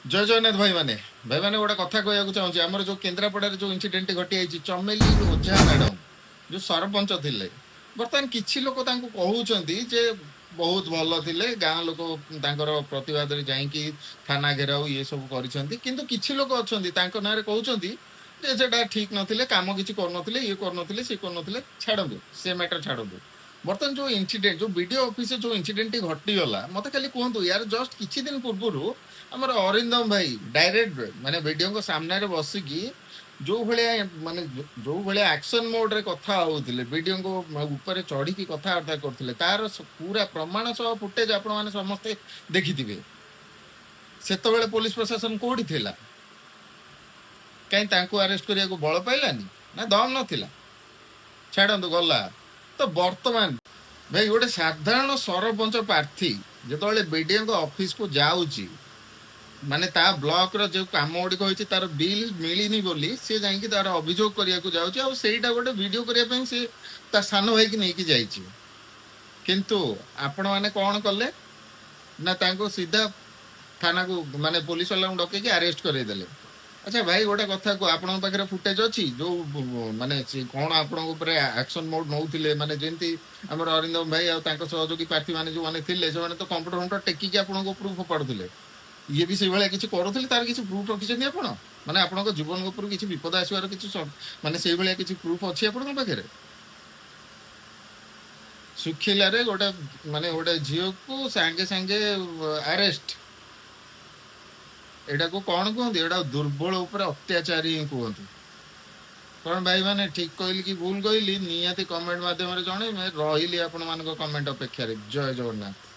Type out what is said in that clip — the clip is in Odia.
ଜୟ ଜଗନ୍ନାଥ ଭାଇମାନେ ଗୋଟେ କଥା କହିବାକୁ ଚାହୁଁଛି। ଆମର ଯୋଉ କେନ୍ଦ୍ରାପଡ଼ାରେ ଯୋଉ ଇନସିଡେଣ୍ଟ ଘଟିଯାଇଛି, ଚମେଲି ଓଝା ମ୍ୟାଡମ ଯୋଉ ସରପଞ୍ଚ ଥିଲେ, ବର୍ତ୍ତମାନ କିଛି ଲୋକ ତାଙ୍କୁ କହୁଛନ୍ତି ଯେ ବହୁତ ଭଲ ଥିଲେ, ଗାଁ ଲୋକ ତାଙ୍କର ପ୍ରତିବାଦରେ ଯାଇକି ଥାନା ଘେରାଉ ଇଏ ସବୁ କରିଛନ୍ତି। କିନ୍ତୁ କିଛି ଲୋକ ଅଛନ୍ତି ତାଙ୍କ ନାଁରେ କହୁଛନ୍ତି ଯେ ସେଟା ଠିକ ନଥିଲେ, କାମ କିଛି କରୁନଥିଲେ, ଇଏ କରୁନଥିଲେ, ସିଏ କରୁନଥିଲେ। ଛାଡ଼ନ୍ତୁ, ସେ ମ୍ୟାଟର ଛାଡ଼ନ୍ତୁ। ବର୍ତ୍ତମାନ ଯୋଉ ଇନସିଡେଣ୍ଟ, ଯୋଉ ବିଡିଓ ଅଫିସରେ ଯୋଉ ଇନସିଡେଣ୍ଟ ଘଟିଗଲା, ମତେ ଖାଲି କୁହନ୍ତୁ, ୟାର ଜଷ୍ଟ କିଛି ଦିନ ପୂର୍ବରୁ ଆମର ଅରିନ୍ଦମ ଭାଇ ଡାଇରେକ୍ଟ ମାନେ ଭିଡିଓଙ୍କ ସାମ୍ନାରେ ବସିକି ଯୋଉ ଭଳିଆ ମାନେ ଯୋଉ ଭଳିଆ ଆକ୍ସନ ମୋଡରେ କଥା ହଉଥିଲେ, ଭିଡିଓଙ୍କ ଉପରେ ଚଢିକି କଥାବାର୍ତ୍ତା କରୁଥିଲେ, ତାର ପୁରା ପ୍ରମାଣ ସହ ଫୁଟେଜ ଆପଣ ମାନେ ସମସ୍ତେ ଦେଖିଥିବେ। ସେତେବେଳେ ପୋଲିସ ପ୍ରଶାସନ କୋଉଠି ଥିଲା? କାହିଁ ତାଙ୍କୁ ଆରେଷ୍ଟ କରିବାକୁ ବଳ ପାଇଲାନି ନା ଦମ ନଥିଲା? ଛାଡନ୍ତୁ, ଗଲା। ତ ବର୍ତ୍ତମାନ ଭାଇ ଗୋଟେ ସାଧାରଣ ସରପଞ୍ଚ ପ୍ରାର୍ଥୀ ଯେତେବେଳେ ବିଡିଓଙ୍କ ଅଫିସକୁ ଯାଉଛି, ମାନେ ତା ବ୍ଲକର ଯୋଉ କାମ ଗୁଡିକ ହେଇଛି ତାର ବିଲ୍ ମିଳିନି ବୋଲି ସେ ଯାଇକି ତାର ଅଭିଯୋଗ କରିବାକୁ ଯାଉଛି, ଆଉ ସେଇଟା ଗୋଟେ ଭିଡିଓ କରିବା ପାଇଁ ସେ ତା ସାନ ଭାଇକି ନେଇକି ଯାଇଛି। କିନ୍ତୁ ଆପଣ ମାନେ କଣ କଲେ ନା ତାଙ୍କୁ ସିଧା ଥାନାକୁ ମାନେ ପୋଲିସ ବାଲାଙ୍କୁ ଡକେଇକି ଆରେଷ୍ଟ କରେଇଦେଲେ। ଆଚ୍ଛା ଭାଇ, ଗୋଟେ କଥା କୁହ, ଆପଣଙ୍କ ପାଖରେ ଫୁଟେଜ ଅଛି ଯୋଉ ମାନେ କଣ ଆପଣଙ୍କ ଉପରେ ଆକ୍ସନ ମୋଡ ନଉଥିଲେ? ମାନେ ଯେମିତି ଆମର ଅରିନ୍ଦମ ଭାଇ ଆଉ ତାଙ୍କ ସହଯୋଗୀ ପ୍ରାର୍ଥୀ ମାନେ ଯୋଉମାନେ ଥିଲେ, ସେମାନେ ତ କମ୍ପ୍ୟୁଟର ଟେକିକି ଆପଣଙ୍କ ଉପରକୁ ଫୋପାଡୁଥିଲେ। ଇଏ ବି ସେଇଭଳିଆ କିଛି କରୁଥିଲେ, ତାର କିଛି ପ୍ରୁଫ ରଖିଛନ୍ତି ଆପଣ? ମାନେ ଆପଣଙ୍କ ଜୀବନ ଉପରକୁ କିଛି ବିପଦ ଆସିବାର କିଛି ମାନେ ସେଇଭଳିଆ କିଛି ପ୍ରୁଫ ଅଛି ଆପଣଙ୍କ ପାଖରେ? ଶୁଖିଲାରେ ଗୋଟେ ମାନେ ଗୋଟେ ଝିଅକୁ ସାଙ୍ଗେ ସାଙ୍ଗେ ଆରେଷ୍ଟ, ଏଟାକୁ କଣ କୁହନ୍ତି? ଏଟା ଦୁର୍ବଳ ଉପରେ ଅତ୍ୟାଚାରୀ ହିଁ କୁହନ୍ତି। କଣ ଭାଇ ମାନେ ଠିକ କହିଲି କି ଭୁଲ କହିଲି? ନିହାତି କମେଣ୍ଟ ମାଧ୍ୟମରେ ଜଣେଇବେ। ରହିଲି ଆପଣ ମାନଙ୍କ କମେଣ୍ଟ ଅପେକ୍ଷାରେ। ଜୟ ଜଗନ୍ନାଥ।